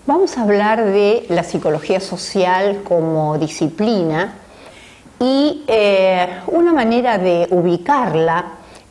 Vamos a hablar de la psicología social como disciplina y una manera de ubicarla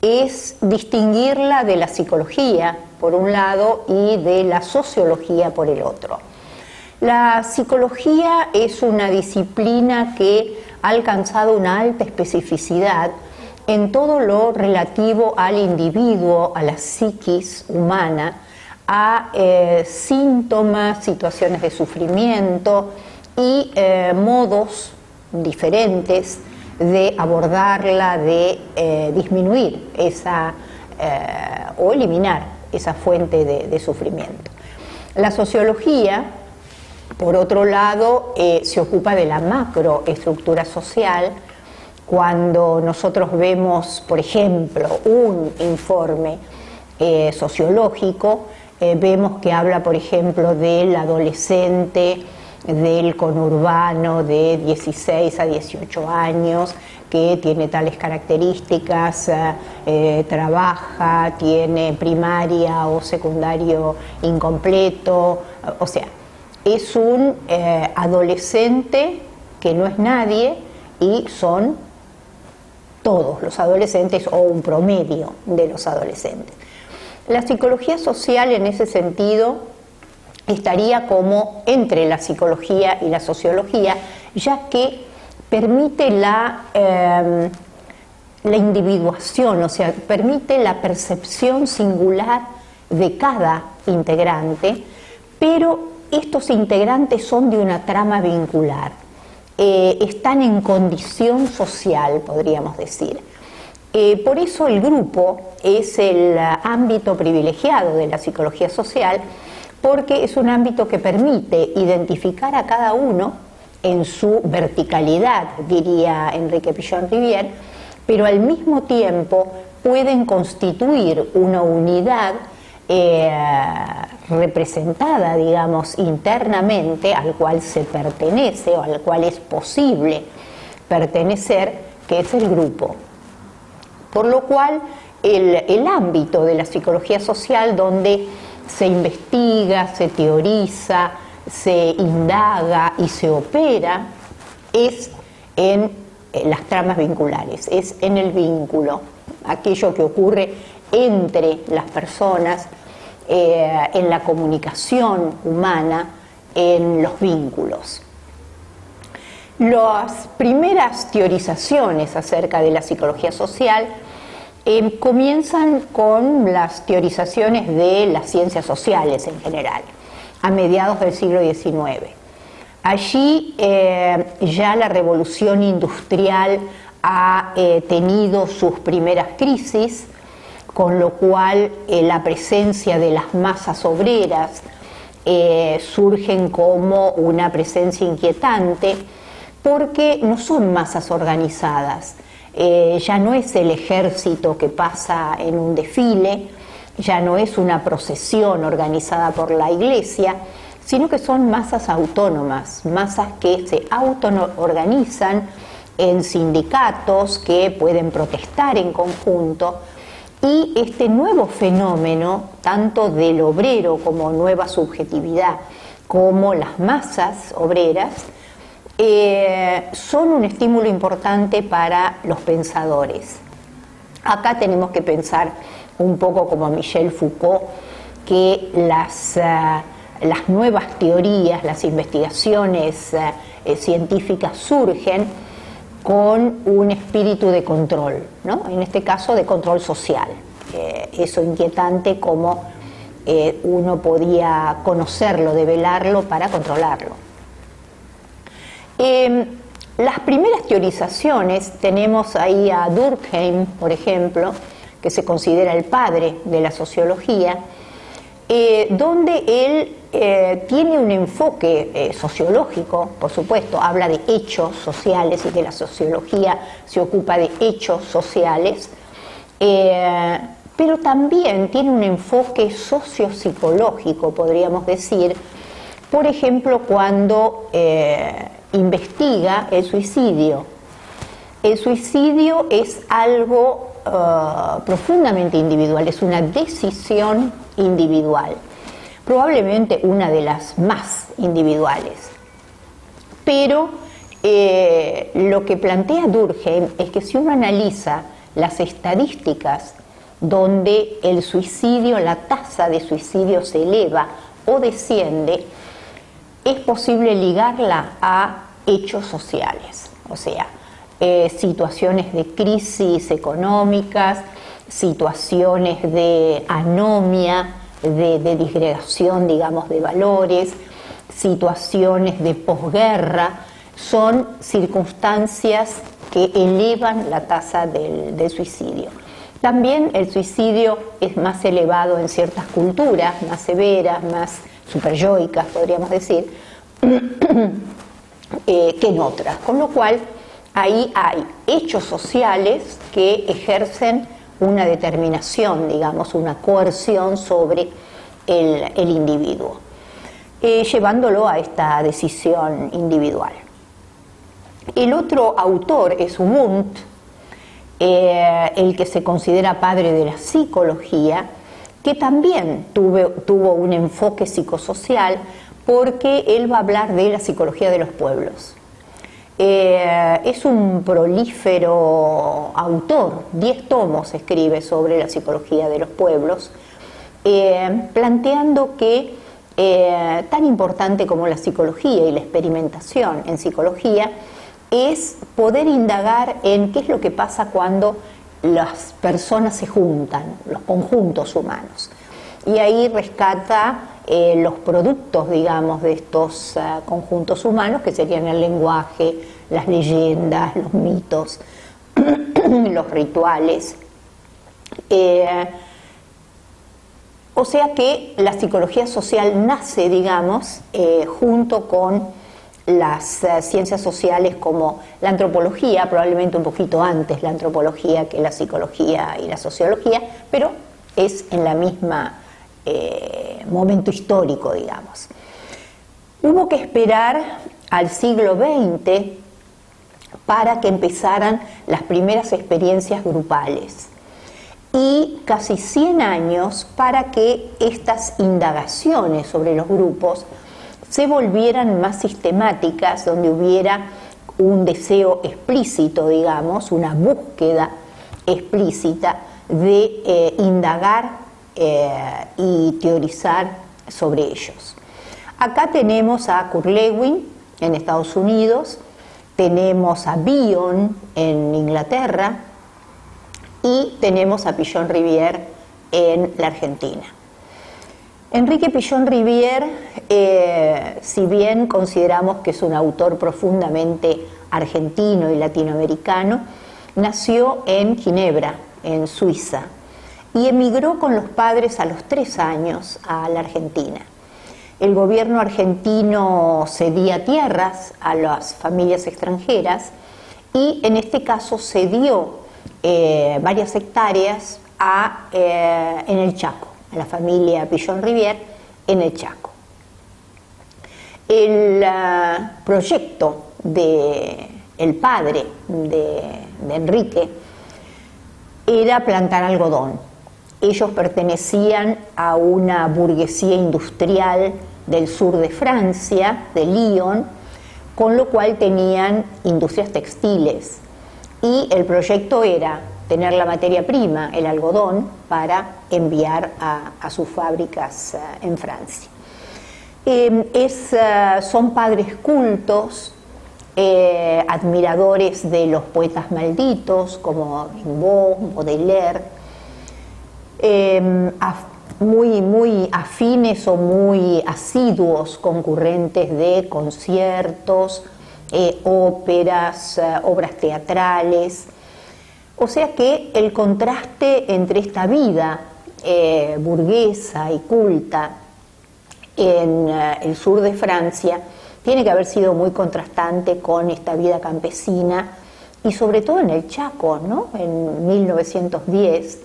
es distinguirla de la psicología por un lado y de la sociología por el otro. La psicología es una disciplina que ha alcanzado una alta especificidad en todo lo relativo al individuo, a la psiquis humana, a síntomas, situaciones de sufrimiento y modos diferentes de abordarla, de disminuir esa o eliminar esa fuente de sufrimiento. La sociología, por otro lado, se ocupa de la macroestructura social. Cuando nosotros vemos, por ejemplo, un informe sociológico, vemos que habla, por ejemplo, del adolescente del conurbano de 16 a 18 años, que tiene tales características, trabaja, tiene primaria o secundario incompleto, o sea, es un adolescente que no es nadie y son todos los adolescentes o un promedio de los adolescentes. La psicología social en ese sentido estaría como entre la psicología y la sociología, ya que permite la individuación, o sea, permite la percepción singular de cada integrante, pero estos integrantes son de una trama vincular, están en condición social, podríamos decir. Por eso el grupo es el ámbito privilegiado de la psicología social, porque es un ámbito que permite identificar a cada uno en su verticalidad, diría Enrique Pichon-Rivière, pero al mismo tiempo pueden constituir una unidad representada, digamos, internamente, al cual se pertenece o al cual es posible pertenecer, que es el grupo. Por lo cual, el ámbito de la psicología social donde se investiga, se teoriza, se indaga y se opera es en las tramas vinculares, es en el vínculo, aquello que ocurre entre las personas, en la comunicación humana, en los vínculos. Las primeras teorizaciones acerca de la psicología social comienzan con las teorizaciones de las ciencias sociales en general, a mediados del siglo XIX. Allí ya la revolución industrial ha tenido sus primeras crisis, con lo cual la presencia de las masas obreras surgen como una presencia inquietante, porque no son masas organizadas. Ya no es el ejército que pasa en un desfile, ya no es una procesión organizada por la iglesia, sino que son masas autónomas, masas que se autoorganizan en sindicatos que pueden protestar en conjunto, y este nuevo fenómeno, tanto del obrero como nueva subjetividad, como las masas obreras, son un estímulo importante para los pensadores. Acá tenemos que pensar un poco como Michel Foucault, que las nuevas teorías, las investigaciones científicas surgen con un espíritu de control, ¿no? En este caso de control social. Eso inquietante como uno podía conocerlo, develarlo para controlarlo. Las primeras teorizaciones, tenemos ahí a Durkheim, por ejemplo, que se considera el padre de la sociología, donde él tiene un enfoque sociológico, por supuesto, habla de hechos sociales y que la sociología se ocupa de hechos sociales, pero también tiene un enfoque sociopsicológico, podríamos decir, por ejemplo, cuando investiga el suicidio. El suicidio es algo profundamente individual, es una decisión individual. probablemente una de las más individuales. Pero lo que plantea Durkheim es que si uno analiza las estadísticas donde el suicidio, la tasa de suicidio se eleva o desciende, es posible ligarla a hechos sociales, o sea, situaciones de crisis económicas, situaciones de anomia, de disgregación, digamos, de valores, situaciones de posguerra, son circunstancias que elevan la tasa del suicidio. También el suicidio es más elevado en ciertas culturas, más severas, más superyoicas, podríamos decir, que en otras. Con lo cual, ahí hay hechos sociales que ejercen una determinación, digamos, una coerción sobre el individuo, llevándolo a esta decisión individual. El otro autor es Wundt, el que se considera padre de la psicología, que también tuvo un enfoque psicosocial, porque él va a hablar de la psicología de los pueblos. Es un prolífero autor, 10 tomos escribe sobre la psicología de los pueblos, planteando que tan importante como la psicología y la experimentación en psicología es poder indagar en qué es lo que pasa cuando las personas se juntan, los conjuntos humanos. Y ahí rescata los productos, digamos, de estos conjuntos humanos, que serían el lenguaje, las leyendas, los mitos, los rituales. O sea que la psicología social nace, digamos, junto con las ciencias sociales como la antropología, probablemente un poquito antes la antropología que la psicología y la sociología, pero es en la misma momento histórico, digamos. Hubo que esperar al siglo XX para que empezaran las primeras experiencias grupales y casi 100 años para que estas indagaciones sobre los grupos se volvieran más sistemáticas, donde hubiera un deseo explícito, digamos, una búsqueda explícita de indagar y teorizar sobre ellos. Acá tenemos a Kurt Lewin en Estados Unidos, tenemos a Bion en Inglaterra y tenemos a Pichon-Rivière en la Argentina. Enrique Pichon-Rivière, si bien consideramos que es un autor profundamente argentino y latinoamericano, nació en Ginebra, en Suiza, y emigró con los padres a los 3 años a la Argentina. El gobierno argentino cedía tierras a las familias extranjeras y en este caso cedió varias hectáreas en el Chaco, a la familia Pichon-Rivière en el Chaco. El proyecto del padre de Enrique era plantar algodón. Ellos pertenecían a una burguesía industrial del sur de Francia, de Lyon, con lo cual tenían industrias textiles. Y el proyecto era tener la materia prima, el algodón, para enviar a sus fábricas en Francia. Son padres cultos, admiradores de los poetas malditos como Rimbaud, Baudelaire, muy afines o muy asiduos concurrentes de conciertos, óperas, obras teatrales. O sea que el contraste entre esta vida burguesa y culta en el sur de Francia tiene que haber sido muy contrastante con esta vida campesina y sobre todo en el Chaco, ¿no? En 1910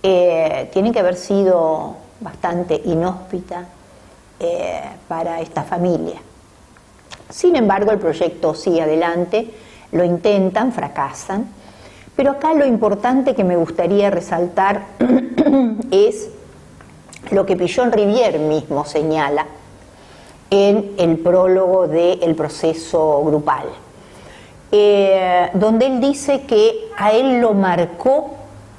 tiene que haber sido bastante inhóspita para esta familia. Sin embargo, el proyecto sigue adelante, lo intentan, fracasan, pero acá lo importante que me gustaría resaltar es lo que Pillon-Rivière mismo señala en el prólogo del proceso grupal, donde él dice que a él lo marcó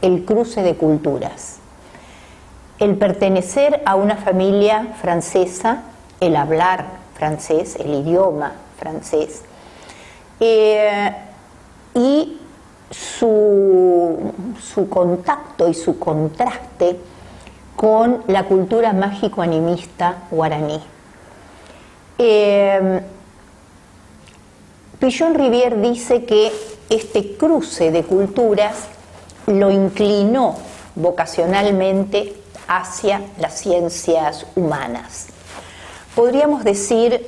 el cruce de culturas, el pertenecer a una familia francesa, el hablar francés, el idioma francés, y su contacto y su contraste con la cultura mágico-animista guaraní. Pillon-Rivière dice que este cruce de culturas lo inclinó vocacionalmente hacia las ciencias humanas. Podríamos decir,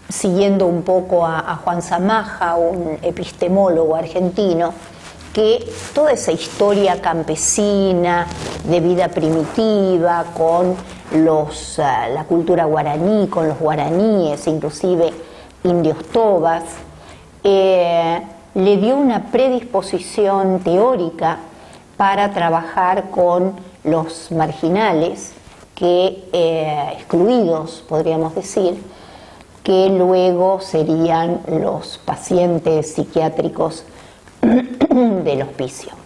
siguiendo un poco a Juan Zamaja, un epistemólogo argentino, que toda esa historia campesina, de vida primitiva, con la cultura guaraní, con los guaraníes, inclusive indios tobas, le dio una predisposición teórica para trabajar con los marginales, excluidos, podríamos decir, que luego serían los pacientes psiquiátricos del hospicio.